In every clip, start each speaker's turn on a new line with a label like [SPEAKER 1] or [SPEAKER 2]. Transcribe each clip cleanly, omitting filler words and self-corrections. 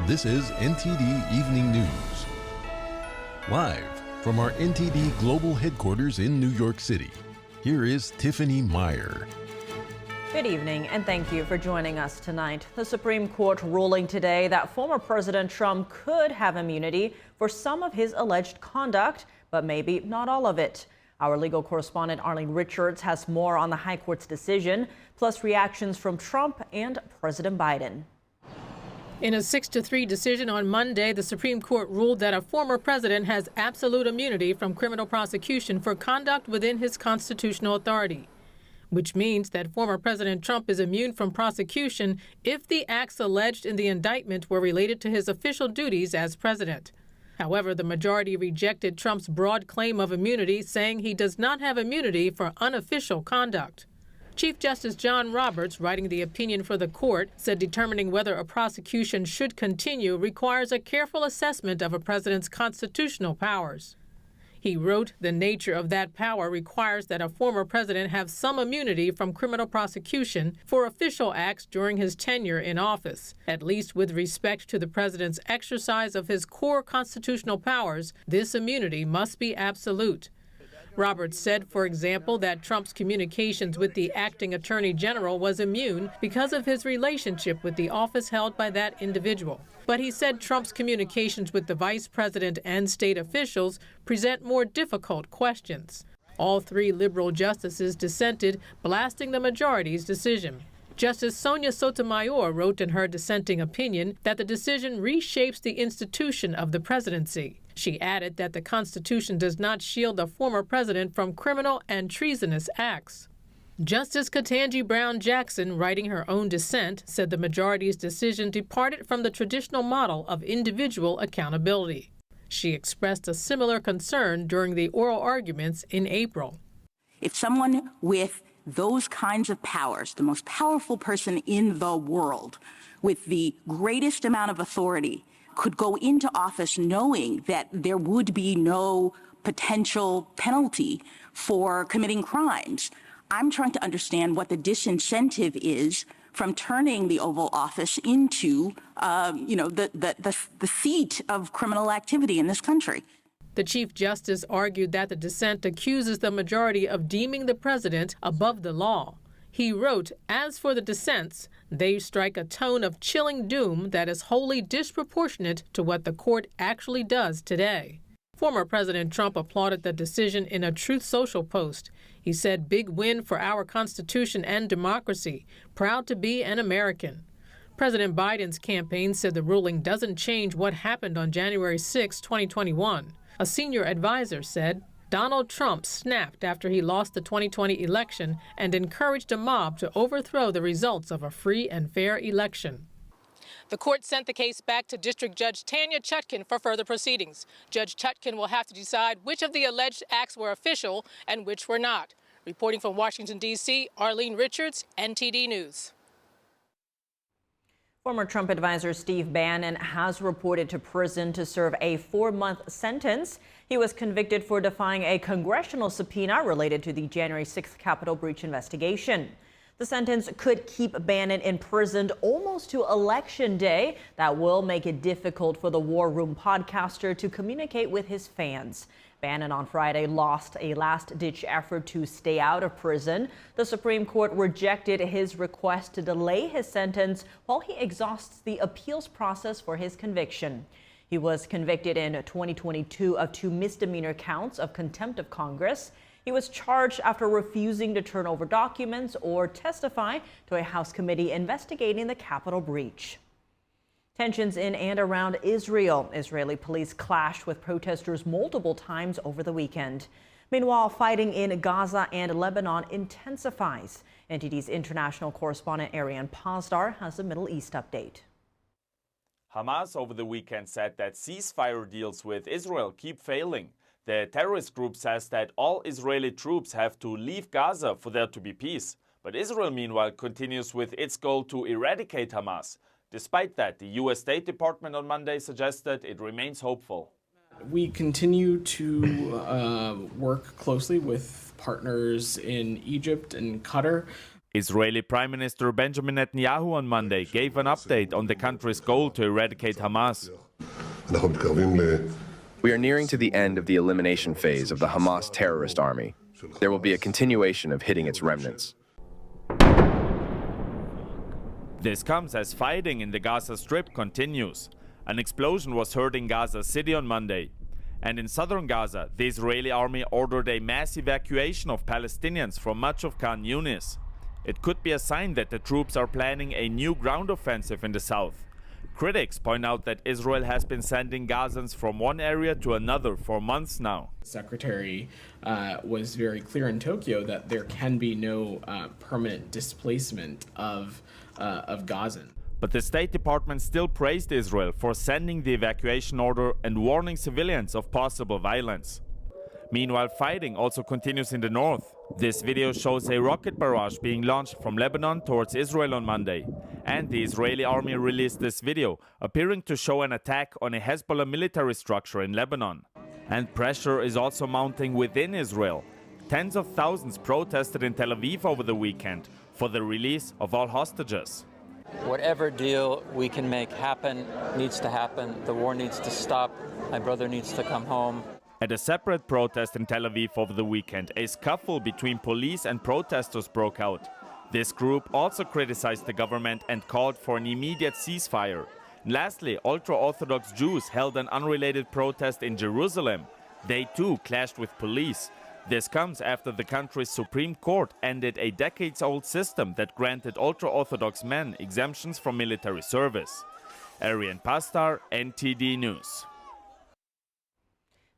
[SPEAKER 1] This is NTD Evening News. Live from our NTD Global Headquarters in New York City, here is Tiffany Meyer.
[SPEAKER 2] Good evening, and thank you for joining us tonight. The Supreme Court ruling today that former President Trump could have immunity for some of his alleged conduct, but maybe not all of it. Our legal correspondent Arlene Richards has more on the High Court's decision, plus reactions from Trump and President Biden.
[SPEAKER 3] In a 6-3 decision on Monday, the Supreme Court ruled that a former president has absolute immunity from criminal prosecution for conduct within his constitutional authority, which means that former President Trump is immune from prosecution if the acts alleged in the indictment were related to his official duties as president. However, the majority rejected Trump's broad claim of immunity, saying he does not have immunity for unofficial conduct. Chief Justice John Roberts, writing the opinion for the court, said determining whether a prosecution should continue requires a careful assessment of a president's constitutional powers. He wrote, the nature of that power requires that a former president have some immunity from criminal prosecution for official acts during his tenure in office. At least with respect to the president's exercise of his core constitutional powers, this immunity must be absolute. Roberts said, for example, that Trump's communications with the acting attorney general was immune because of his relationship with the office held by that individual. But he said Trump's communications with the vice president and state officials present more difficult questions. All three liberal justices dissented, blasting the majority's decision. Justice Sonia Sotomayor wrote in her dissenting opinion that the decision reshapes the institution of the presidency. She added that the Constitution does not shield a former president from criminal and treasonous acts. Justice Ketanji Brown Jackson, writing her own dissent, said the majority's decision departed from the traditional model of individual accountability. She expressed a similar concern during the oral arguments in April.
[SPEAKER 4] If someone with those kinds of powers, the most powerful person in the world, with the greatest amount of authority, could go into office knowing that there would be no potential penalty for committing crimes, I'm trying to understand what the disincentive is from turning the Oval Office into, the seat of criminal activity in this country.
[SPEAKER 3] The Chief Justice argued that the dissent accuses the majority of deeming the president above the law. He wrote, as for the dissents, they strike a tone of chilling doom that is wholly disproportionate to what the court actually does today. Former President Trump applauded the decision in a Truth Social post. He said, big win for our Constitution and democracy. Proud to be an American. President Biden's campaign said the ruling doesn't change what happened on January 6, 2021. A senior advisor said, Donald Trump snapped after he lost the 2020 election and encouraged a mob to overthrow the results of a free and fair election. The court sent the case back to District Judge Tanya Chutkan for further proceedings. Judge Chutkan will have to decide which of the alleged acts were official and which were not. Reporting from Washington, D.C., Arlene Richards, NTD News.
[SPEAKER 2] Former Trump advisor Steve Bannon has reported to prison to serve a 4-month sentence. He was convicted for defying a congressional subpoena related to the January 6th Capitol breach investigation. The sentence could keep Bannon imprisoned almost to Election Day. That will make it difficult for the War Room podcaster to communicate with his fans. Bannon on Friday lost a last-ditch effort to stay out of prison. The Supreme Court rejected his request to delay his sentence while he exhausts the appeals process for his conviction. He was convicted in 2022 of 2 misdemeanor counts of contempt of Congress. He was charged after refusing to turn over documents or testify to a House committee investigating the Capitol breach. Tensions in and around Israel. Israeli police clashed with protesters multiple times over the weekend. Meanwhile, fighting in Gaza and Lebanon intensifies. NTD's international correspondent Ariane Pazdar has a Middle East update.
[SPEAKER 5] Hamas over the weekend said that ceasefire deals with Israel keep failing. The terrorist group says that all Israeli troops have to leave Gaza for there to be peace. But Israel, meanwhile, continues with its goal to eradicate Hamas. Despite that, the U.S. State Department on Monday suggested it remains hopeful.
[SPEAKER 6] We continue to work closely with partners in Egypt and Qatar
[SPEAKER 5] Israeli Prime Minister Benjamin Netanyahu on Monday gave an update on the country's goal to eradicate Hamas.
[SPEAKER 7] We are nearing to the end of the elimination phase of the Hamas terrorist army. There will be a continuation of hitting its remnants.
[SPEAKER 5] This comes as fighting in the Gaza Strip continues. An explosion was heard in Gaza City on Monday. And in southern Gaza, the Israeli army ordered a mass evacuation of Palestinians from much of Khan Yunis. It could be a sign that the troops are planning a new ground offensive in the south. Critics point out that Israel has been sending Gazans from one area to another for months now.
[SPEAKER 6] The Secretary was very clear in Tokyo that there can be no permanent displacement of Gazans.
[SPEAKER 5] But the State Department still praised Israel for sending the evacuation order and warning civilians of possible violence. Meanwhile, fighting also continues in the north. This video shows a rocket barrage being launched from Lebanon towards Israel on Monday. And the Israeli army released this video, appearing to show an attack on a Hezbollah military structure in Lebanon. And pressure is also mounting within Israel. Tens of thousands protested in Tel Aviv over the weekend for the release of all hostages.
[SPEAKER 8] Whatever deal we can make happen needs to happen. The war needs to stop. My brother needs to come home.
[SPEAKER 5] At a separate protest in Tel Aviv over the weekend, a scuffle between police and protesters broke out. This group also criticized the government and called for an immediate ceasefire. Lastly, ultra-Orthodox Jews held an unrelated protest in Jerusalem. They too clashed with police. This comes after the country's Supreme Court ended a decades-old system that granted ultra-Orthodox men exemptions from military service. Arian Pastar, NTD News.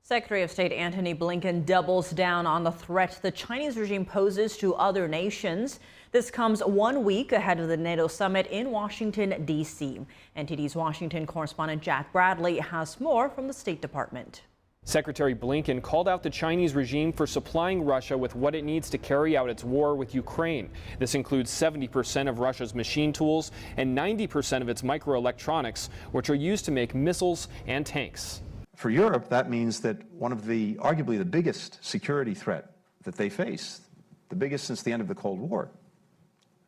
[SPEAKER 2] Secretary of State Antony Blinken doubles down on the threat the Chinese regime poses to other nations. This comes 1 week ahead of the NATO summit in Washington, D.C. NTD's Washington correspondent Jack Bradley has more from the State Department.
[SPEAKER 9] Secretary Blinken called out the Chinese regime for supplying Russia with what it needs to carry out its war with Ukraine. This includes 70% of Russia's machine tools and 90% of its microelectronics, which are used to make missiles and tanks.
[SPEAKER 10] For Europe, that means that one of the, arguably the biggest security threat that they face, the biggest since the end of the Cold War,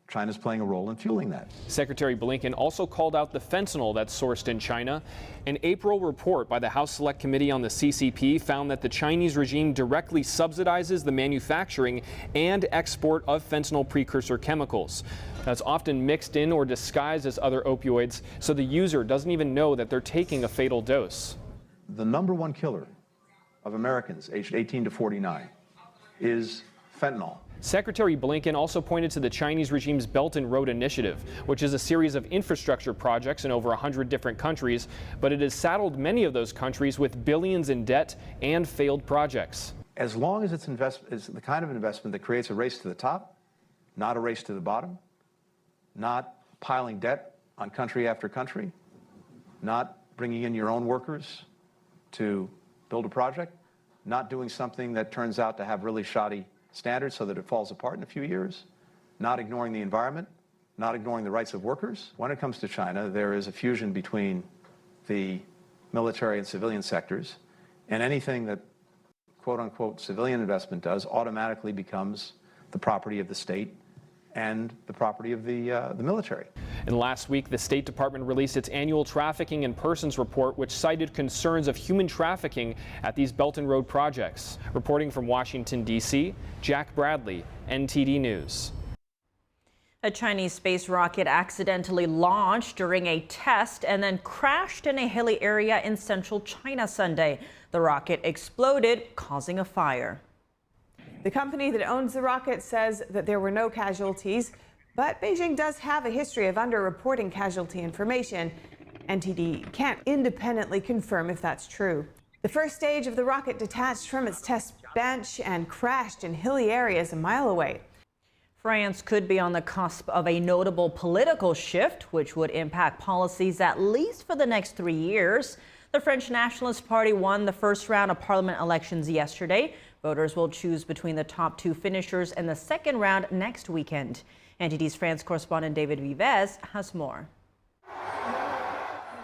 [SPEAKER 10] China's playing a role in fueling that.
[SPEAKER 9] Secretary Blinken also called out the fentanyl that's sourced in China. An April report by the House Select Committee on the CCP found that the Chinese regime directly subsidizes the manufacturing and export of fentanyl precursor chemicals. That's often mixed in or disguised as other opioids, so the user doesn't even know that they're taking a fatal dose.
[SPEAKER 10] The #1 killer of Americans aged 18 to 49 is fentanyl.
[SPEAKER 9] Secretary Blinken also pointed to the Chinese regime's Belt and Road Initiative, which is a series of infrastructure projects in over 100 different countries, but it has saddled many of those countries with billions in debt and failed projects.
[SPEAKER 10] As long as it's the kind of investment that creates a race to the top, not a race to the bottom, not piling debt on country after country, not bringing in your own workers to build a project, not doing something that turns out to have really shoddy standards so that it falls apart in a few years, not ignoring the environment, not ignoring the rights of workers. When it comes to China, there is a fusion between the military and civilian sectors, and anything that quote-unquote civilian investment does automatically becomes the property of the state and the property of the military.
[SPEAKER 9] And last week, the State Department released its annual Trafficking in Persons report, which cited concerns of human trafficking at these Belt and Road projects. Reporting from Washington, D.C., Jack Bradley, NTD News.
[SPEAKER 2] A Chinese space rocket accidentally launched during a test and then crashed in a hilly area in central China Sunday. The rocket exploded, causing a fire.
[SPEAKER 11] The company that owns the rocket says that there were no casualties, but Beijing does have a history of underreporting casualty information. NTD can't independently confirm if that's true. The first stage of the rocket detached from its test bench and crashed in hilly areas a mile away.
[SPEAKER 2] France could be on the cusp of a notable political shift, which would impact policies at least for the next 3 years. The French Nationalist Party won the first round of parliament elections yesterday. Voters will choose between the top 2 finishers in the second round next weekend. NTD's France correspondent David Vives has more.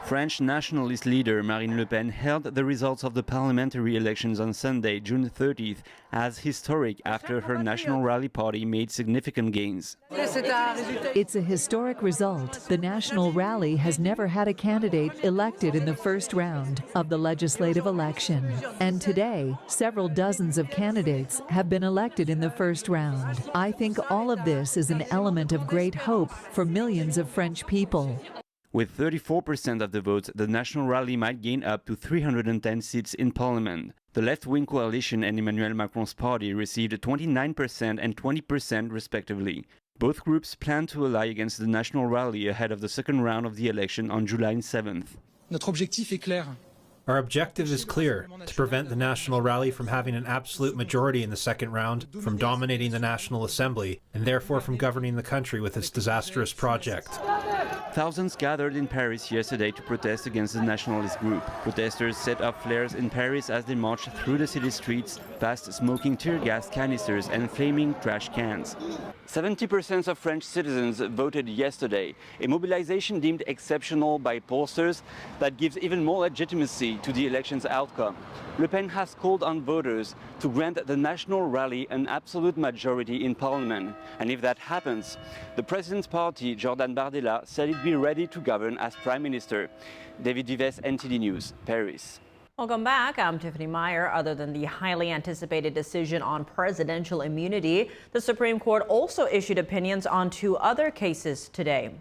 [SPEAKER 12] French nationalist leader Marine Le Pen hailed the results of the parliamentary elections on Sunday, June 30th, as historic after her National Rally Party made significant gains.
[SPEAKER 13] It's a historic result. The National Rally has never had a candidate elected in the first round of the legislative election. And today, several dozens of candidates have been elected in the first round. I think all of this is an element of great hope for millions of French people.
[SPEAKER 12] With 34% of the votes, the National Rally might gain up to 310 seats in Parliament. The left-wing coalition and Emmanuel Macron's party received 29% and 20% respectively. Both groups plan to ally against the National Rally ahead of the second round of the election on July 7th.
[SPEAKER 14] Notre objectif est clair.
[SPEAKER 15] Our objective is clear: to prevent the National Rally from having an absolute majority in the second round, from dominating the National Assembly, and therefore from governing the country with its disastrous project.
[SPEAKER 12] Thousands gathered in Paris yesterday to protest against the nationalist group. Protesters set up flares in Paris as they marched through the city streets, past smoking tear gas canisters and flaming trash cans. 70% of French citizens voted yesterday, a mobilization deemed exceptional by pollsters that gives even more legitimacy to the election's outcome. Le Pen has called on voters to grant the National Rally an absolute majority in Parliament. And if that happens, the president's party, Jordan Bardella, said he'd be ready to govern as Prime Minister. David Vives, NTD News, Paris.
[SPEAKER 2] Welcome back. I'm Tiffany Meyer. Other than the highly anticipated decision on presidential immunity, the Supreme Court also issued opinions on 2 other cases today.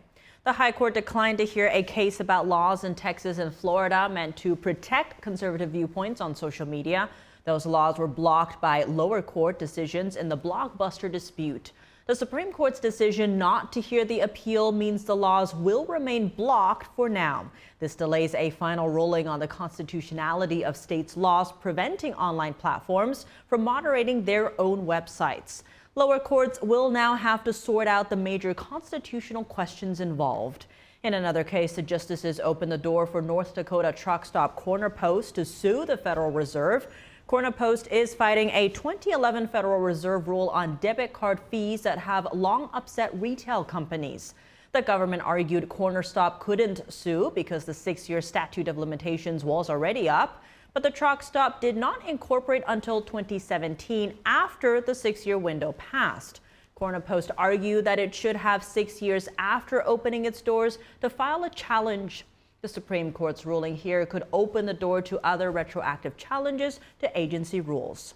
[SPEAKER 2] The High Court declined to hear a case about laws in Texas and Florida meant to protect conservative viewpoints on social media. Those laws were blocked by lower court decisions in the Blockbuster dispute. The Supreme Court's decision not to hear the appeal means the laws will remain blocked for now. This delays a final ruling on the constitutionality of states' laws preventing online platforms from moderating their own websites. Lower courts will now have to sort out the major constitutional questions involved. In another case, the justices opened the door for North Dakota truck stop Corner Post to sue the Federal Reserve. Corner Post is fighting a 2011 Federal Reserve rule on debit card fees that have long upset retail companies. The government argued Corner Stop couldn't sue because the 6-year statute of limitations was already up, but the truck stop did not incorporate until 2017 after the 6-year window passed. Corner Post argued that it should have 6 years after opening its doors to file a challenge. The Supreme Court's ruling here could open the door to other retroactive challenges to agency rules.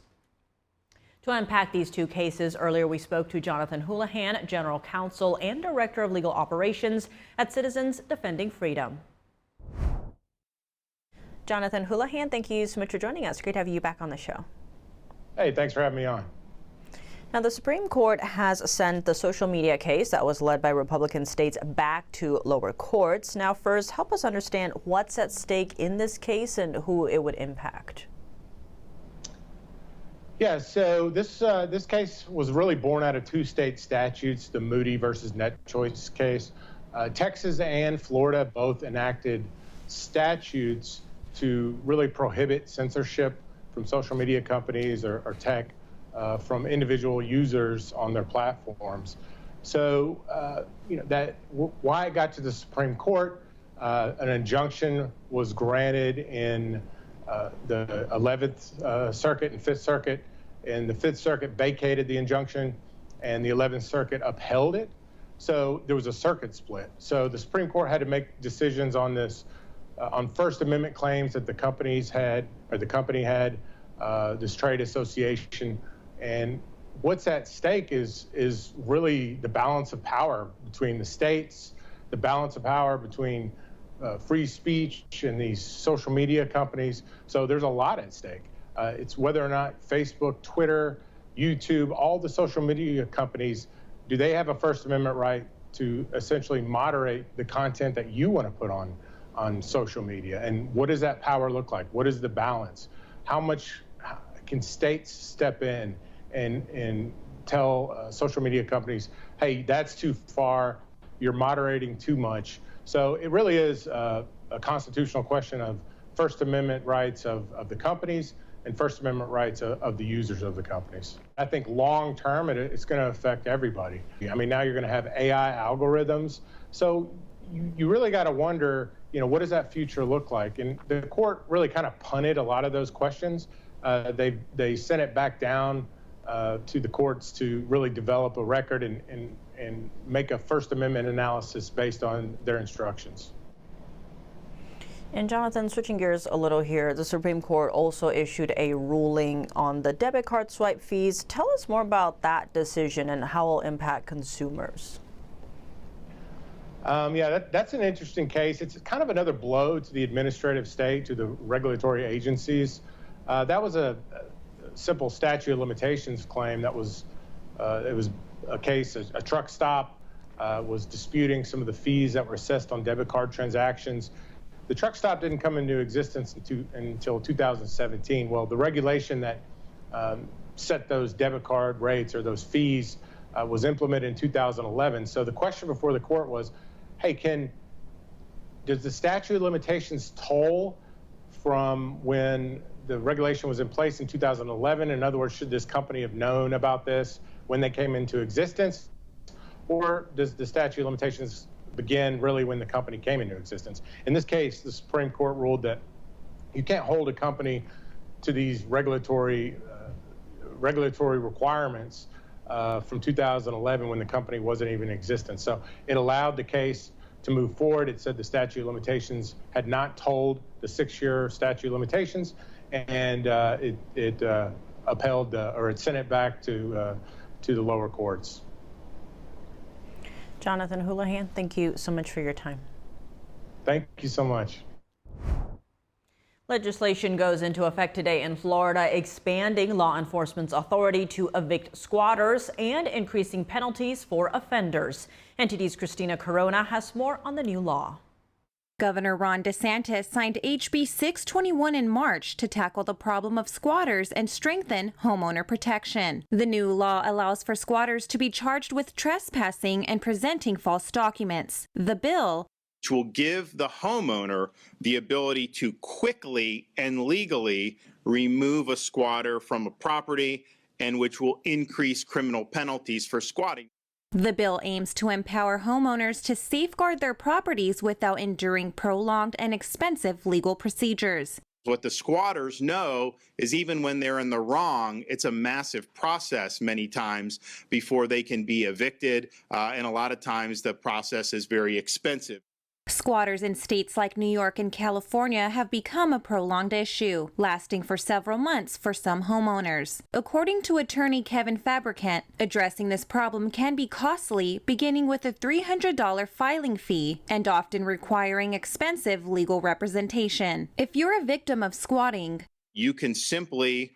[SPEAKER 2] To unpack these 2 cases, earlier we spoke to Jonathan Houlihan, General Counsel and Director of Legal Operations at Citizens Defending Freedom. Jonathan Houlihan, thank you so much for joining us. Great to have you back on the show.
[SPEAKER 16] Hey, thanks for having me on.
[SPEAKER 2] Now, the Supreme Court has sent the social media case that was led by Republican states back to lower courts. Now, first, help us understand what's at stake in this case and who it would impact.
[SPEAKER 16] Yeah, so this case was really born out of 2 state statutes, the Moody versus Net Choice case. Texas and Florida both enacted statutes to really prohibit censorship from social media companies or tech from individual users on their platforms. So, why it got to the Supreme Court, an injunction was granted in the 11th Circuit and 5th Circuit, and the 5th Circuit vacated the injunction, and the 11th Circuit upheld it. So there was a circuit split. So the Supreme Court had to make decisions on this, on First Amendment claims that the company had, this trade association. And what's at stake is really the balance of power between the states, the balance of power between free speech and these social media companies. So there's a lot at stake. It's whether or not Facebook, Twitter, YouTube, all the social media companies, do they have a First Amendment right to essentially moderate the content that you want to put on social media? And what does that power look like? What is the balance? How much can states step in and tell social media companies, hey, that's too far, you're moderating too much? So it really is a constitutional question of First Amendment rights of the companies and First Amendment rights of the users of the companies. I think long term, it's going to affect everybody. I mean, now you're going to have AI algorithms. So you really got to wonder, what does that future look like? And the court really kind of punted a lot of those questions. They sent it back down to the courts to really develop a record and make a First Amendment analysis based on their instructions.
[SPEAKER 2] And Jonathan, switching gears a little here, the Supreme Court also issued a ruling on the debit card swipe fees. Tell us more about that decision and how it will impact consumers.
[SPEAKER 16] That's an interesting case. It's kind of another blow to the administrative state, to the regulatory agencies. That was a simple statute of limitations claim. It was a case, a truck stop was disputing some of the fees that were assessed on debit card transactions. The truck stop didn't come into existence until 2017. Well, the regulation that set those debit card rates or those fees was implemented in 2011. So the question before the court was, hey, does the statute of limitations toll from when the regulation was in place in 2011? In other words, should this company have known about this when they came into existence? Or does the statute of limitations begin really when the company came into existence? In this case, the Supreme Court ruled that you can't hold a company to these regulatory requirements from 2011 when the company wasn't even in existence. So it allowed the case to move forward. It said the statute of limitations had not told the 6-year statute of limitations, and it upheld or it sent it back to the lower courts.
[SPEAKER 2] Jonathan Houlihan, thank you so much for your time.
[SPEAKER 16] Thank you so much.
[SPEAKER 2] Legislation goes into effect today in Florida, expanding law enforcement's authority to evict squatters and increasing penalties for offenders. NTD's Christina Corona has more on the new law.
[SPEAKER 14] Governor Ron DeSantis signed HB 621 in March to tackle the problem of squatters and strengthen homeowner protection. The new law allows for squatters to be charged with trespassing and presenting false documents. The bill,
[SPEAKER 17] which will give the homeowner the ability to quickly and legally remove a squatter from a property, and which will increase criminal penalties for squatting.
[SPEAKER 14] The bill aims to empower homeowners to safeguard their properties without enduring prolonged and expensive legal procedures.
[SPEAKER 17] What the squatters know is even when they're in the wrong, it's a massive process many times before they can be evicted, and a lot of times the process is very expensive.
[SPEAKER 14] Squatters in states like New York and California have become a prolonged issue, lasting for several months for some homeowners. According to attorney Kevin Fabricant, addressing this problem can be costly, beginning with a $300 filing fee and often requiring expensive legal representation. If you're a victim of squatting,
[SPEAKER 17] you can simply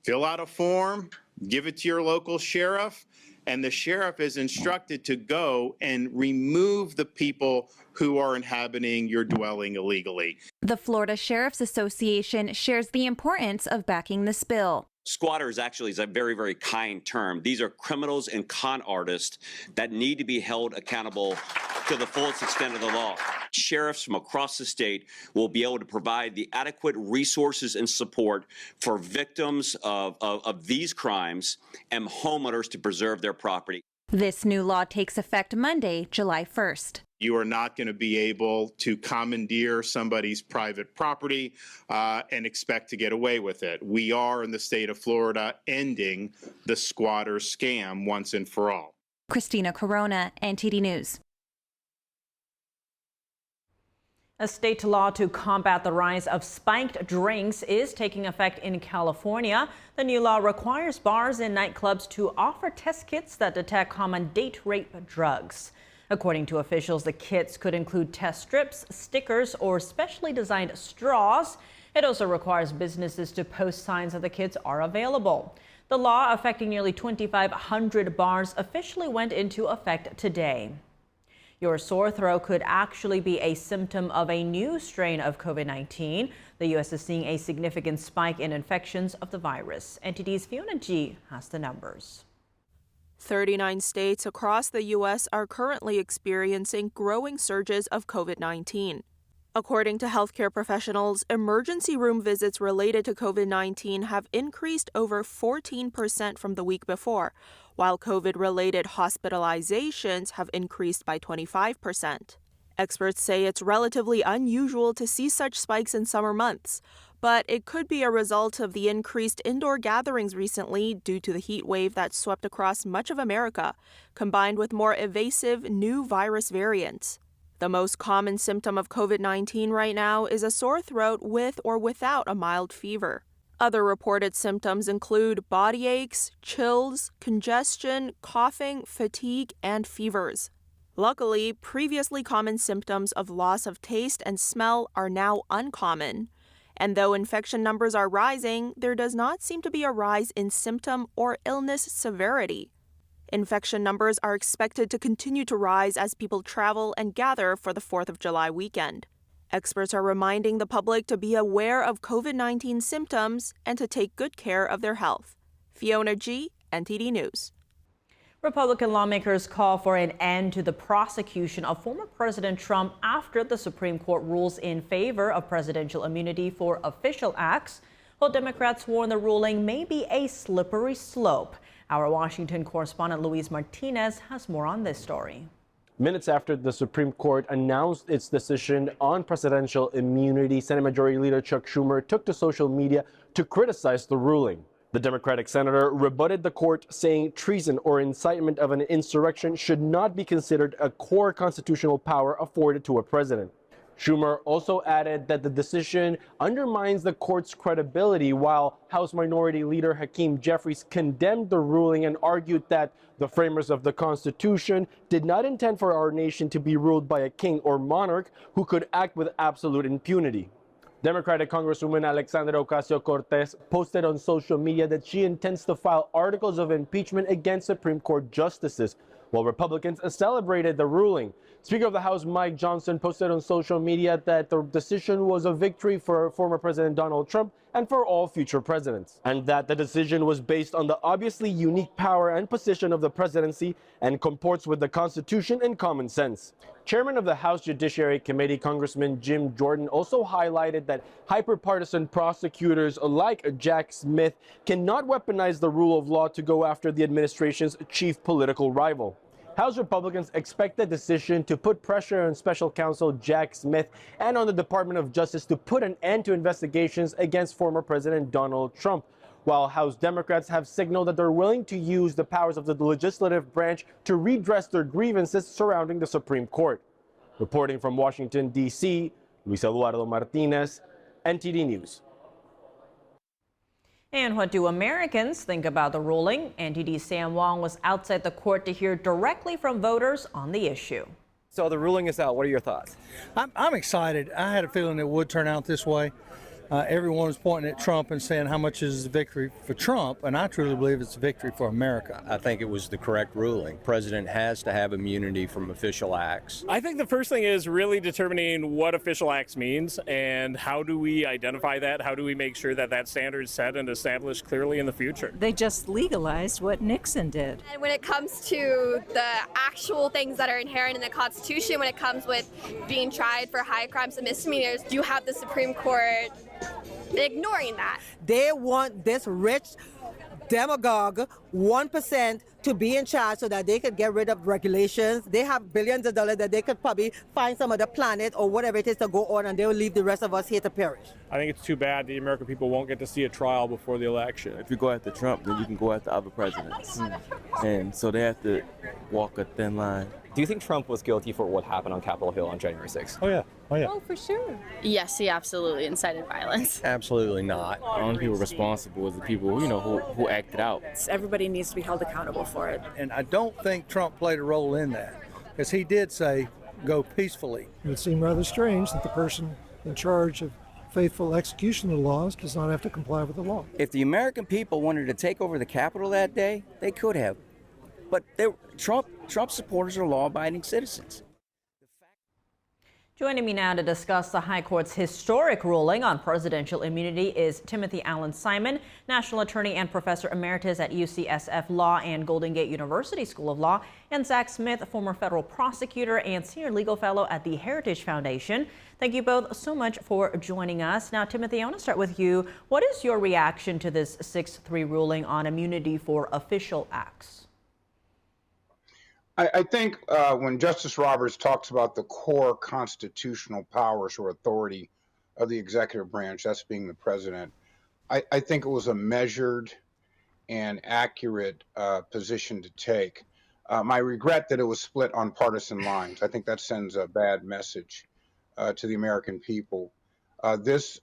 [SPEAKER 17] fill out a form, give it to your local sheriff, and the sheriff is instructed to go and remove the people who are inhabiting your dwelling illegally.
[SPEAKER 14] The Florida Sheriff's Association shares the importance of backing this bill.
[SPEAKER 18] Squatters actually is a very, very kind term. These are criminals and con artists that need to be held accountable to the fullest extent of the law. Sheriffs from across the state will be able to provide the adequate resources and support for victims of these crimes and homeowners to preserve their property.
[SPEAKER 14] This new law takes effect Monday, July 1st.
[SPEAKER 17] You are not going to be able to commandeer somebody's private property and expect to get away with it. We are in the state of Florida ending the squatter scam once and for all.
[SPEAKER 14] Christina Corona, NTD News.
[SPEAKER 2] A state law to combat the rise of spiked drinks is taking effect in California. The new law requires bars and nightclubs to offer test kits that detect common date rape drugs. According to officials, the kits could include test strips, stickers, or specially designed straws. It also requires businesses to post signs that the kits are available. The law, affecting nearly 2,500 bars, officially went into effect today. Your sore throat could actually be a symptom of a new strain of COVID-19. The U.S. is seeing a significant spike in infections of the virus. NTD's Fiona G has the numbers.
[SPEAKER 19] 39 states across the U.S. are currently experiencing growing surges of COVID-19. According to healthcare professionals, emergency room visits related to COVID-19 have increased over 14% from the week before, while COVID-related hospitalizations have increased by 25%. Experts say it's relatively unusual to see such spikes in summer months, but it could be a result of the increased indoor gatherings recently due to the heat wave that swept across much of America, combined with more evasive new virus variants. The most common symptom of COVID-19 right now is a sore throat with or without a mild fever. Other reported symptoms include body aches, chills, congestion, coughing, fatigue, and fevers. Luckily, previously common symptoms of loss of taste and smell are now uncommon. And though infection numbers are rising, there does not seem to be a rise in symptom or illness severity. Infection numbers are expected to continue to rise as people travel and gather for the 4th of July weekend. Experts are reminding the public to be aware of COVID-19 symptoms and to take good care of their health. Fiona G., NTD News.
[SPEAKER 2] Republican lawmakers call for an end to the prosecution of former President Trump after the Supreme Court rules in favor of presidential immunity for official acts, while Democrats warn the ruling may be a slippery slope. Our Washington correspondent Luis Martinez has more on this story.
[SPEAKER 20] Minutes after the Supreme Court announced its decision on presidential immunity, Senate Majority Leader Chuck Schumer took to social media to criticize the ruling. The Democratic senator rebutted the court, saying treason or incitement of an insurrection should not be considered a core constitutional power afforded to a president. Schumer also added that the decision undermines the court's credibility, while House Minority Leader Hakeem Jeffries condemned the ruling and argued that the framers of the Constitution did not intend for our nation to be ruled by a king or monarch who could act with absolute impunity. Democratic Congresswoman Alexandra Ocasio-Cortez posted on social media that she intends to file articles of impeachment against Supreme Court justices, while Republicans celebrated the ruling. Speaker of the House Mike Johnson posted on social media that the decision was a victory for former President Donald Trump and for all future presidents, and that the decision was based on the obviously unique power and position of the presidency and comports with the Constitution and common sense. Chairman of the House Judiciary Committee, Congressman Jim Jordan, also highlighted that hyper-partisan prosecutors like Jack Smith cannot weaponize the rule of law to go after the administration's chief political rival. House Republicans expect the decision to put pressure on Special Counsel Jack Smith and on the Department of Justice to put an end to investigations against former President Donald Trump, while House Democrats have signaled that they're willing to use the powers of the legislative branch to redress their grievances surrounding the Supreme Court. Reporting from Washington, D.C., Luis Eduardo Martinez, NTD News.
[SPEAKER 2] And what do Americans think about the ruling? NTD's Sam Wong was outside the court to hear directly from voters on the issue.
[SPEAKER 21] So the ruling is out. What are your thoughts?
[SPEAKER 22] I'm excited. I had a feeling it would turn out this way. Everyone was pointing at Trump and saying how much is a victory for Trump, and I truly believe it's a victory for America.
[SPEAKER 23] I think it was the correct ruling. The president has to have immunity from official acts.
[SPEAKER 24] I think the first thing is really determining what official acts means and how do we identify that? How do we make sure that that standard is set and established clearly in the future?
[SPEAKER 25] They just legalized what Nixon did.
[SPEAKER 26] And when it comes to the actual things that are inherent in the Constitution, when it comes with being tried for high crimes and misdemeanors, you have the Supreme Court ignoring that.
[SPEAKER 27] They want this rich demagogue 1% to be in charge so that they could get rid of regulations. They have billions of dollars that they could probably find some other planet or whatever it is to go on, and they will leave the rest of us here to perish.
[SPEAKER 24] I think it's too bad the American people won't get to see a trial before the election.
[SPEAKER 28] If you go after Trump, then you can go after other presidents. And so they have to walk a thin line.
[SPEAKER 21] Do you think Trump was guilty for what happened on Capitol Hill on January 6th?
[SPEAKER 28] Oh, yeah.
[SPEAKER 25] Oh, for sure.
[SPEAKER 26] Yes, he absolutely incited violence.
[SPEAKER 23] Absolutely not.
[SPEAKER 28] The only people responsible is the people, who acted out.
[SPEAKER 25] Everybody needs to be held accountable for it.
[SPEAKER 22] And I don't think Trump played a role in that, because he did say, go peacefully.
[SPEAKER 29] It would seem rather strange that the person in charge of faithful execution of the laws does not have to comply with the law.
[SPEAKER 28] If the American people wanted to take over the Capitol that day, they could have. But Trump supporters are law-abiding citizens.
[SPEAKER 2] Joining me now to discuss the High Court's historic ruling on presidential immunity is Timothy Allen Simon, National Attorney and Professor Emeritus at UCSF Law and Golden Gate University School of Law, and Zach Smith, former federal prosecutor and senior legal fellow at the Heritage Foundation. Thank you both so much for joining us. Now, Timothy, I want to start with you. What is your reaction to this 6-3 ruling on immunity for official acts?
[SPEAKER 1] I think when Justice Roberts talks about the core constitutional powers or authority of the executive branch, that's being the president, I think it was a measured and accurate position to take. My regret that it was split on partisan lines. I think that sends a bad message to the American people. This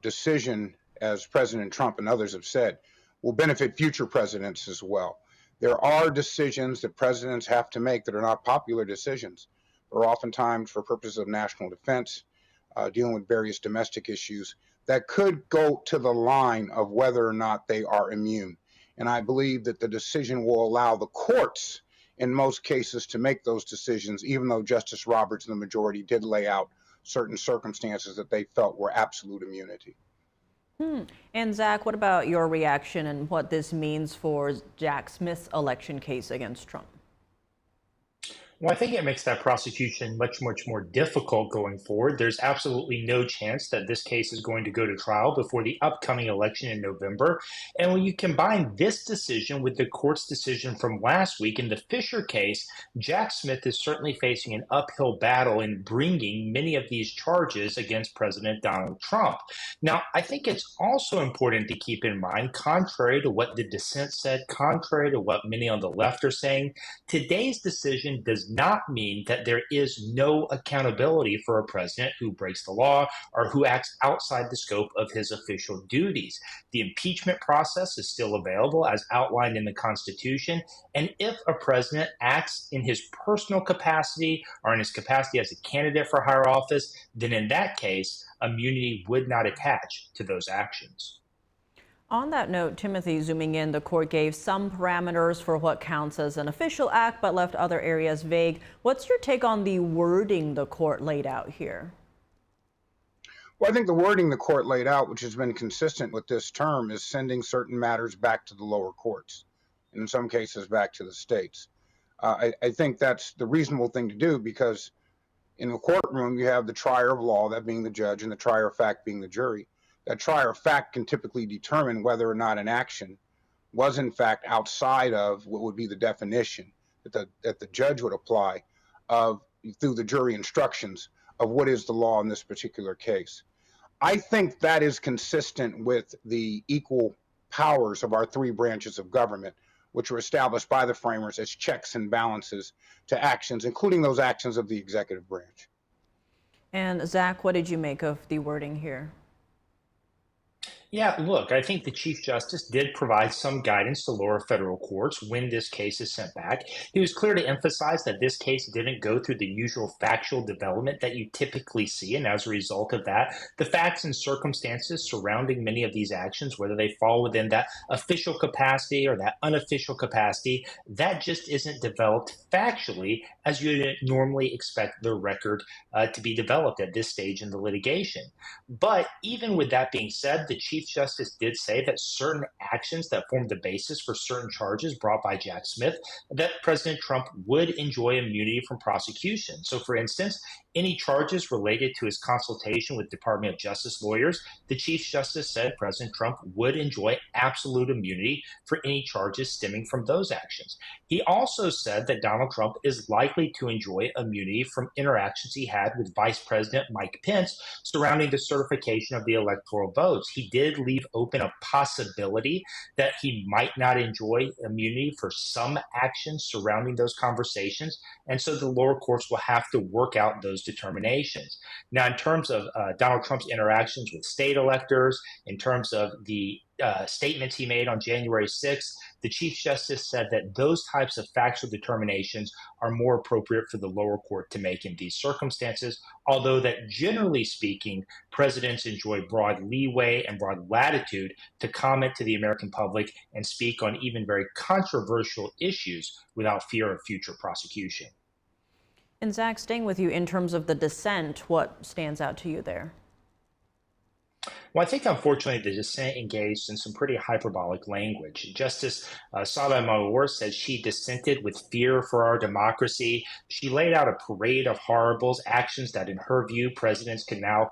[SPEAKER 1] decision, as President Trump and others have said, will benefit future presidents as well. There are decisions that presidents have to make that are not popular decisions, or oftentimes for purposes of national defense, dealing with various domestic issues that could go to the line of whether or not they are immune. And I believe that the decision will allow the courts in most cases to make those decisions, even though Justice Roberts and the majority did lay out certain circumstances that they felt were absolute immunity.
[SPEAKER 2] And Zach, what about your reaction and what this means for Jack Smith's election case against Trump?
[SPEAKER 3] Well, I think it makes that prosecution much more difficult going forward. There's absolutely no chance that this case is going to go to trial before the upcoming election in November. And when you combine this decision with the court's decision from last week in the Fisher case, Jack Smith is certainly facing an uphill battle in bringing many of these charges against President Donald Trump. Now, I think it's also important to keep in mind, contrary to what the dissent said, contrary to what many on the left are saying, today's decision does not mean that there is no accountability for a president who breaks the law or who acts outside the scope of his official duties. The impeachment process is still available as outlined in the Constitution, and if a president acts in his personal capacity or in his capacity as a candidate for higher office, then in that case, immunity would not attach to those actions.
[SPEAKER 2] On that note, Timothy, zooming in, the court gave some parameters for what counts as an official act, but left other areas vague. What's your take on the wording the court laid out here?
[SPEAKER 1] Well, I think the wording the court laid out, which has been consistent with this term, is sending certain matters back to the lower courts, and in some cases back to the states. I think that's the reasonable thing to do, because in the courtroom you have the trier of law, that being the judge, and the trier of fact being the jury. That trier of fact can typically determine whether or not an action was in fact outside of what would be the definition that the judge would apply through the jury instructions of what is the law in this particular case. I think that is consistent with the equal powers of our three branches of government, which were established by the framers as checks and balances to actions, including those actions of the executive branch.
[SPEAKER 2] And Zach, what did you make of the wording here?
[SPEAKER 3] Yeah, look, I think the Chief Justice did provide some guidance to lower federal courts when this case is sent back. He was clear to emphasize that this case didn't go through the usual factual development that you typically see, and as a result of that, the facts and circumstances surrounding many of these actions, whether they fall within that official capacity or that unofficial capacity, that just isn't developed factually as you normally expect the record to be developed at this stage in the litigation. But even with that being said, the Chief Justice did say that certain actions that formed the basis for certain charges brought by Jack Smith, that President Trump would enjoy immunity from prosecution. So, for instance, any charges related to his consultation with Department of Justice lawyers, the Chief Justice said President Trump would enjoy absolute immunity for any charges stemming from those actions. He also said that Donald Trump is likely to enjoy immunity from interactions he had with Vice President Mike Pence surrounding the certification of the electoral votes. He did leave open a possibility that he might not enjoy immunity for some actions surrounding those conversations, and so the lower courts will have to work out those determinations. Now, in terms of Donald Trump's interactions with state electors, in terms of the statements he made on January 6th, the Chief Justice said that those types of factual determinations are more appropriate for the lower court to make in these circumstances, although that generally speaking, presidents enjoy broad leeway and broad latitude to comment to the American public and speak on even very controversial issues without fear of future prosecution.
[SPEAKER 2] And Zach, staying with you in terms of the dissent, what stands out to you there?
[SPEAKER 3] Well, I think unfortunately the dissent engaged in some pretty hyperbolic language. Justice Sotomayor said she dissented with fear for our democracy. She laid out a parade of horribles, actions that in her view presidents can now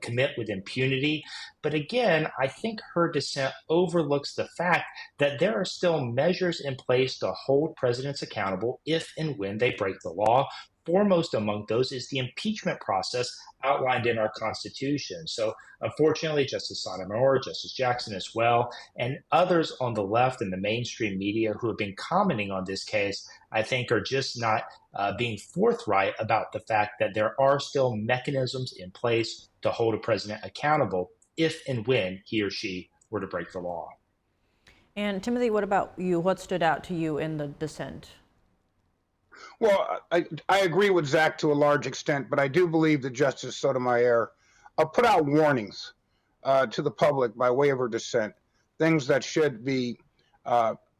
[SPEAKER 3] commit with impunity. But again, I think her dissent overlooks the fact that there are still measures in place to hold presidents accountable if and when they break the law. Foremost among those is the impeachment process outlined in our Constitution. So unfortunately, Justice Sotomayor, Justice Jackson as well, and others on the left and the mainstream media who have been commenting on this case, I think are just not being forthright about the fact that there are still mechanisms in place to hold a president accountable if and when he or she were to break the law.
[SPEAKER 2] And Timothy, what about you? What stood out to you in the dissent?
[SPEAKER 1] Well, I agree with Zach to a large extent, but I do believe that Justice Sotomayor put out warnings to the public by way of her dissent, things that should be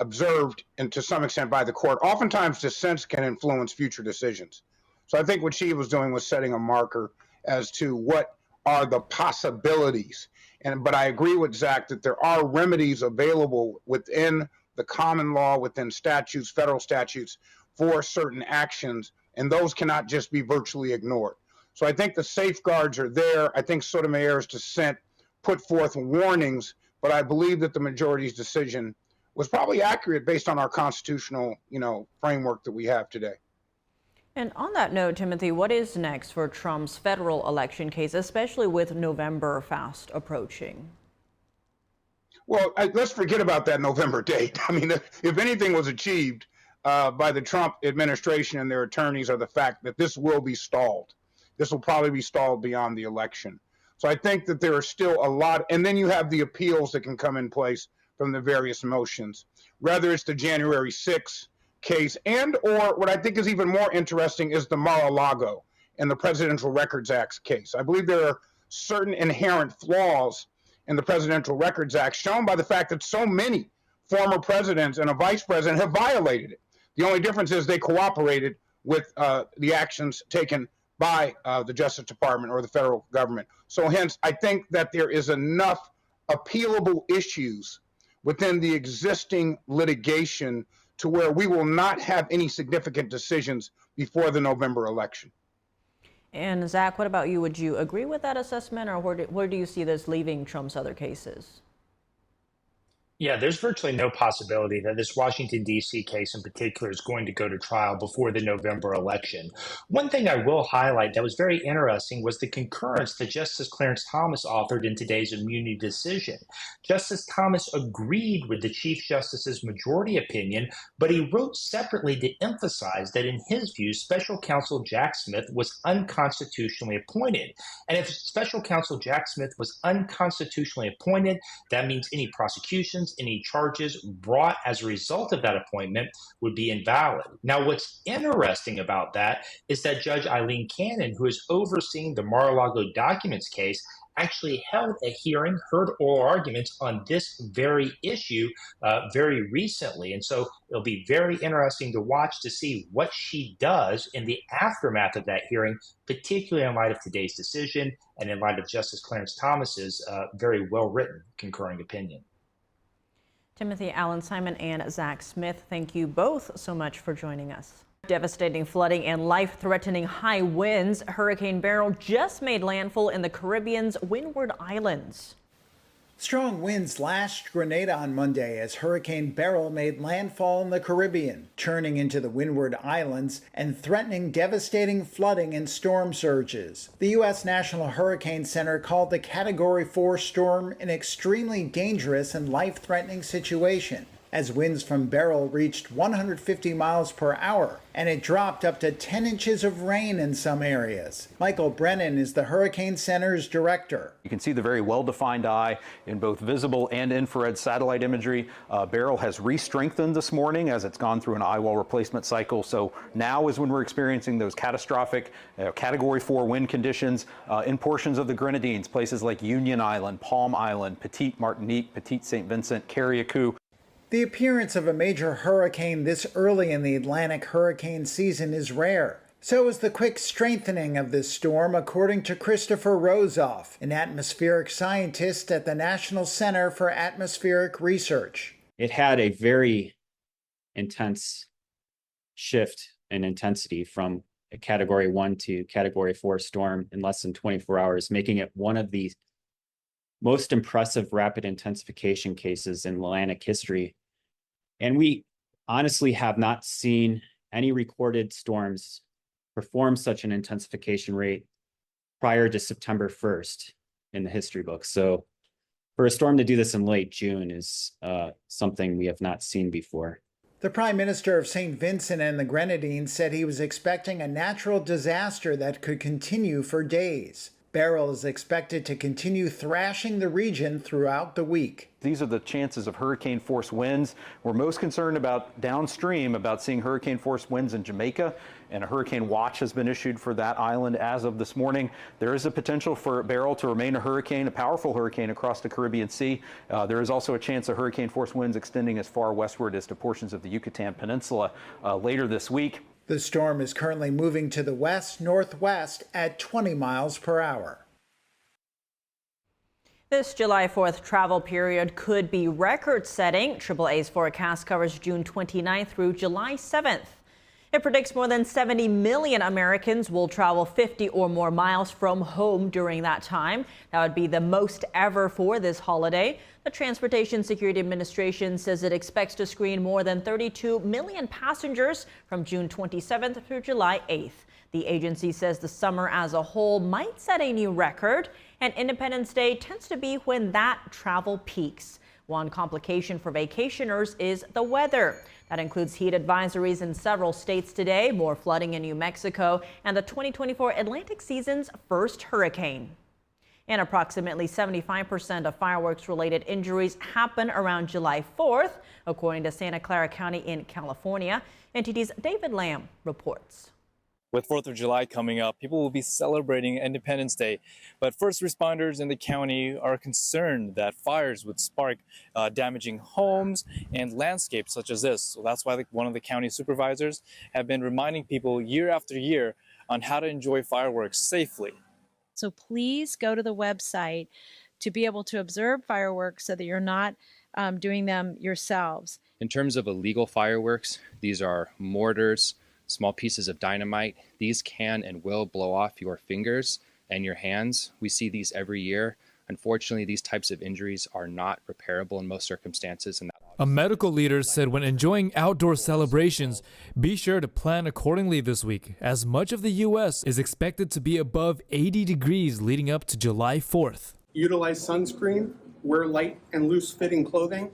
[SPEAKER 1] observed and to some extent by the court. Oftentimes, dissents can influence future decisions. So I think what she was doing was setting a marker as to what are the possibilities. But I agree with Zach that there are remedies available within the common law, within statutes, federal statutes, for certain actions, and those cannot just be virtually ignored. So I think the safeguards are there. I think Sotomayor's dissent put forth warnings, but I believe that the majority's decision was probably accurate based on our constitutional, framework that we have today.
[SPEAKER 2] And on that note, Timothy, what is next for Trump's federal election case, especially with November fast approaching?
[SPEAKER 1] Well, let's forget about that November date. I mean, if anything was achieved by the Trump administration and their attorneys are the fact that this will be stalled. This will probably be stalled beyond the election. So I think that there are still a lot, and then you have the appeals that can come in place from the various motions, whether it's the January 6th case and or what I think is even more interesting is the Mar-a-Lago and the Presidential Records Act case. I believe there are certain inherent flaws in the Presidential Records Act shown by the fact that so many former presidents and a vice president have violated it. The only difference is they cooperated with the actions taken by the Justice Department or the federal government. So hence, I think that there is enough appealable issues within the existing litigation to where we will not have any significant decisions before the November election.
[SPEAKER 2] And Zach, what about you? Would you agree with that assessment, or where do you see this leaving Trump's other cases?
[SPEAKER 3] Yeah, there's virtually no possibility that this Washington, D.C. case in particular is going to go to trial before the November election. One thing I will highlight that was very interesting was the concurrence that Justice Clarence Thomas authored in today's immunity decision. Justice Thomas agreed with the Chief Justice's majority opinion, but he wrote separately to emphasize that in his view, Special Counsel Jack Smith was unconstitutionally appointed. And if Special Counsel Jack Smith was unconstitutionally appointed, that means any prosecutions, any charges brought as a result of that appointment would be invalid. Now, what's interesting about that is that Judge Eileen Cannon, who is overseeing the Mar-a-Lago documents case, actually held a hearing, heard oral arguments on this very issue very recently. And so it'll be very interesting to watch to see what she does in the aftermath of that hearing, particularly in light of today's decision and in light of Justice Clarence Thomas's very well-written concurring opinion.
[SPEAKER 2] Timothy, Alan Simon, and Zach Smith, thank you both so much for joining us. Devastating flooding and life-threatening high winds. Hurricane Beryl just made landfall in the Caribbean's Windward Islands.
[SPEAKER 4] Strong winds lashed Grenada on Monday as Hurricane Beryl made landfall in the Caribbean, churning into the Windward Islands and threatening devastating flooding and storm surges. The U.S. National Hurricane Center called the Category 4 storm an extremely dangerous and life-threatening situation, as winds from Beryl reached 150 miles per hour, and it dropped up to 10 inches of rain in some areas. Michael Brennan is the Hurricane Center's director.
[SPEAKER 5] You can see the very well-defined eye in both visible and infrared satellite imagery. Beryl has re-strengthened this morning as it's gone through an eye wall replacement cycle. So now is when we're experiencing those catastrophic Category 4 wind conditions in portions of the Grenadines, places like Union Island, Palm Island, Petite Martinique, Petite St. Vincent, Carriacou.
[SPEAKER 4] The appearance of a major hurricane this early in the Atlantic hurricane season is rare. So is the quick strengthening of this storm, according to Christopher Rozoff, an atmospheric scientist at the National Center for Atmospheric Research.
[SPEAKER 6] It had a very intense shift in intensity from a Category 1 to Category 4 storm in less than 24 hours, making it one of the most impressive rapid intensification cases in Atlantic history. And we honestly have not seen any recorded storms perform such an intensification rate prior to September 1st in the history books. So for a storm to do this in late June is something we have not seen before.
[SPEAKER 4] The Prime Minister of St. Vincent and the Grenadines said he was expecting a natural disaster that could continue for days. Beryl is expected to continue thrashing the region throughout the week.
[SPEAKER 5] These are the chances of hurricane force winds. We're most concerned about downstream about seeing hurricane force winds in Jamaica, and a hurricane watch has been issued for that island as of this morning. There is a potential for Beryl to remain a hurricane, a powerful hurricane across the Caribbean Sea. There is also a chance of hurricane force winds extending as far westward as to portions of the Yucatan Peninsula later this week.
[SPEAKER 4] The storm is currently moving to the west-northwest at 20 miles per hour.
[SPEAKER 2] This July 4th travel period could be record-setting. AAA's forecast covers June 29th through July 7th. It predicts more than 70 million Americans will travel 50 or more miles from home during that time. That would be the most ever for this holiday. The Transportation Security Administration says it expects to screen more than 32 million passengers from June 27th through July 8th. The agency says the summer as a whole might set a new record, and Independence Day tends to be when that travel peaks. One complication for vacationers is the weather. That includes heat advisories in several states today, more flooding in New Mexico, and the 2024 Atlantic season's first hurricane. And approximately 75% of fireworks-related injuries happen around July 4th, according to Santa Clara County in California. NTD's David Lamb reports.
[SPEAKER 7] With 4th of July coming up, people will be celebrating Independence Day. But first responders in the county are concerned that fires would spark damaging homes and landscapes such as this. So that's why one of the county supervisors have been reminding people year after year on how to enjoy fireworks safely.
[SPEAKER 8] So please go to the website to be able to observe fireworks so that you're not doing them yourselves.
[SPEAKER 21] In terms of illegal fireworks, these are mortars, small pieces of dynamite. These can and will blow off your fingers and your hands. We see these every year. Unfortunately, these types of injuries are not repairable in most circumstances.
[SPEAKER 9] A medical leader said when enjoying outdoor celebrations, be sure to plan accordingly this week, as much of the U.S. is expected to be above 80 degrees leading up to July 4th.
[SPEAKER 10] Utilize sunscreen, wear light and loose-fitting clothing,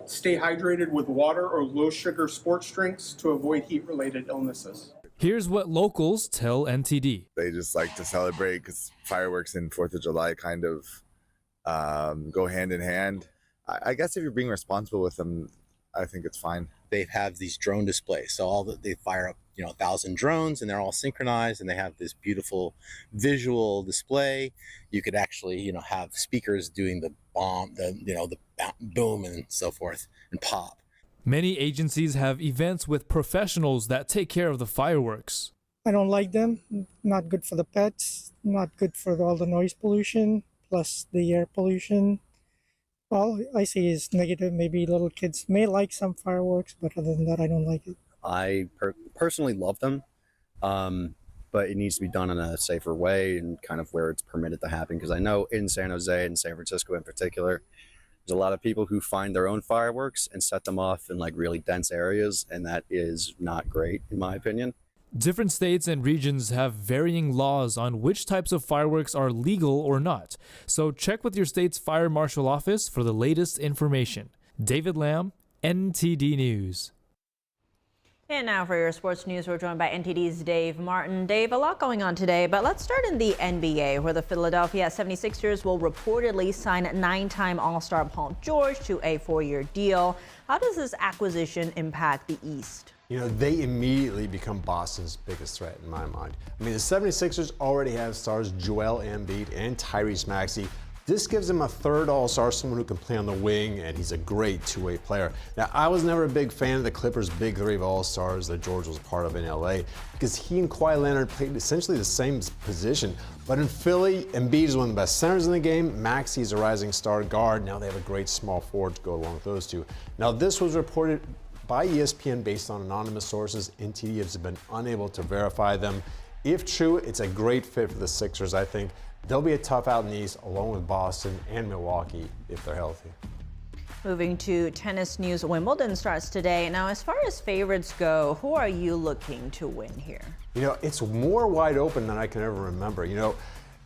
[SPEAKER 10] stay hydrated with water or low-sugar sports drinks to avoid heat-related illnesses.
[SPEAKER 9] Here's what locals tell NTD.
[SPEAKER 11] They just like to celebrate because fireworks and 4th of July kind of go hand in hand. I guess if you're being responsible with them, I think it's fine.
[SPEAKER 12] They have these drone displays, so they fire up 1,000 drones, and they're all synchronized, and they have this beautiful visual display. You could actually have speakers doing the bomb, the boom and so forth, and pop.
[SPEAKER 9] Many agencies have events with professionals that take care of the fireworks.
[SPEAKER 29] I don't like them. Not good for the pets, not good for all the noise pollution, plus the air pollution. All I see is negative. Maybe little kids may like some fireworks, but other than that, I don't like it.
[SPEAKER 28] I personally love them, but it needs to be done in a safer way and kind of where it's permitted to happen. Because I know in San Jose and San Francisco in particular, there's a lot of people who find their own fireworks and set them off in like really dense areas, and that is not great in my opinion.
[SPEAKER 9] Different states and regions have varying laws on which types of fireworks are legal or not. So check with your state's fire marshal office for the latest information. David Lamb, NTD News.
[SPEAKER 2] And now for your sports news, we're joined by NTD's Dave Martin. Dave, a lot going on today, but let's start in the NBA, where the Philadelphia 76ers will reportedly sign 9-time All-Star Paul George to a 4-year deal. How does this acquisition impact the East?
[SPEAKER 13] They immediately become Boston's biggest threat in my mind. I mean, the 76ers already have stars Joel Embiid and Tyrese Maxey, This gives him a third all-star, someone who can play on the wing, and he's a great two-way player. Now, I was never a big fan of the Clippers' big three of all-stars that George was part of in LA, because he and Kawhi Leonard played essentially the same position. But in Philly, Embiid is one of the best centers in the game. Maxey's a rising star guard. Now they have a great small forward to go along with those two. Now, this was reported by ESPN based on anonymous sources. NTD has been unable to verify them. If true, it's a great fit for the Sixers, I think. They'll be a tough out in the East, along with Boston and Milwaukee, if they're healthy.
[SPEAKER 2] Moving to tennis news, Wimbledon starts today. Now, as far as favorites go, who are you looking to win here?
[SPEAKER 13] You know, it's more wide open than I can ever remember. You know,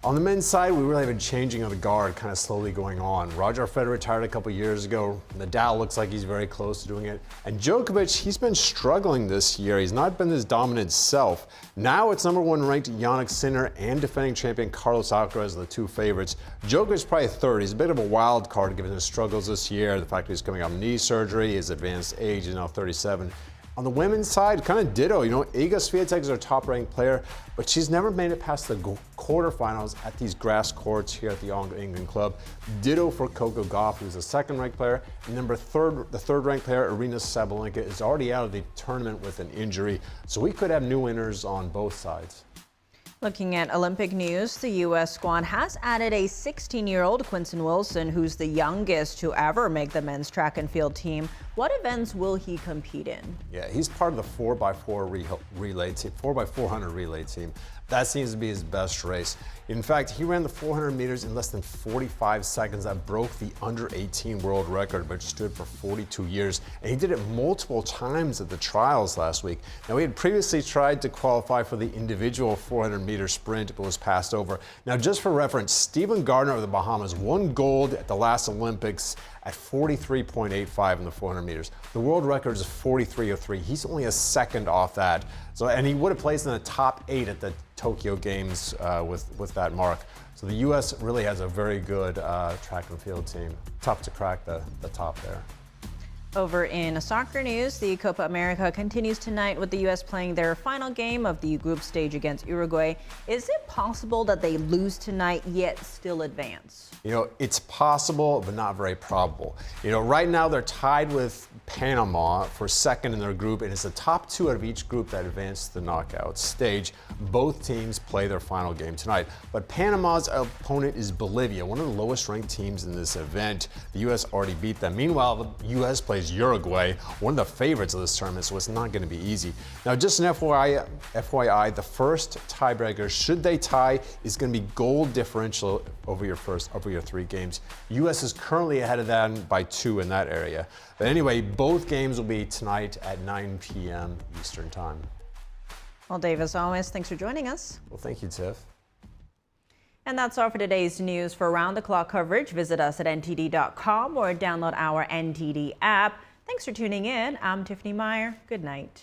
[SPEAKER 13] on the men's side, we really have a changing of the guard kind of slowly going on. Roger Federer retired a couple years ago. Nadal looks like he's very close to doing it. And Djokovic, he's been struggling this year. He's not been his dominant self. Now it's number one ranked Jannik Sinner and defending champion Carlos Alcaraz, the two favorites. Djokovic's probably third. He's a bit of a wild card given his struggles this year. The fact that he's coming off knee surgery, his advanced age, is now 37. On the women's side, kind of ditto. You know, Iga Swiatek is our top-ranked player, but she's never made it past the quarterfinals at these grass courts here at the All England Club. Ditto for Coco Gauff, who's the second-ranked player. And the third-ranked player, Aryna Sabalenka, is already out of the tournament with an injury. So we could have new winners on both sides.
[SPEAKER 2] Looking at Olympic news, the U.S. squad has added a 16-year-old Quincy Wilson, who's the youngest to ever make the men's track and field team. What events will he compete in?
[SPEAKER 13] Yeah, he's part of the 4x4 relay team, 4x400 relay team. That seems to be his best race. In fact, he ran the 400 meters in less than 45 seconds. That broke the under-18 world record, which stood for 42 years. And he did it multiple times at the trials last week. Now, he had previously tried to qualify for the individual 400-meter sprint, but was passed over. Now, just for reference, Stephen Gardner of the Bahamas won gold at the last Olympics at 43.85 in the 400 meters. The world record is 43.03. He's only a second off that. So, and he would have placed in the top 8 at the Tokyo Games with that mark. So the U.S. really has a very good track and field team. Tough to crack the top there.
[SPEAKER 2] Over in soccer news, the Copa America continues tonight with the U.S. playing their final game of the group stage against Uruguay. Is it possible that they lose tonight yet still advance?
[SPEAKER 13] You know, it's possible, but not very probable. You know, right now they're tied with Panama for second in their group, and it's the top two out of each group that advance to the knockout stage. Both teams play their final game tonight. But Panama's opponent is Bolivia, one of the lowest ranked teams in this event. The U.S. already beat them. Meanwhile, the U.S. plays Uruguay, one of the favorites of this tournament, so it's not going to be easy. Now, just an FYI, the first tiebreaker, should they tie, is going to be goal differential over your 3 games. U.S. is currently ahead of them by 2 in that area. But anyway, both games will be tonight at 9 p.m. Eastern Time.
[SPEAKER 2] Well, Dave, as always, thanks for joining us.
[SPEAKER 13] Well, thank you, Tiff.
[SPEAKER 2] And that's all for today's news. For round-the-clock coverage, visit us at ntd.com or download our NTD app. Thanks for tuning in. I'm Tiffany Meyer. Good night.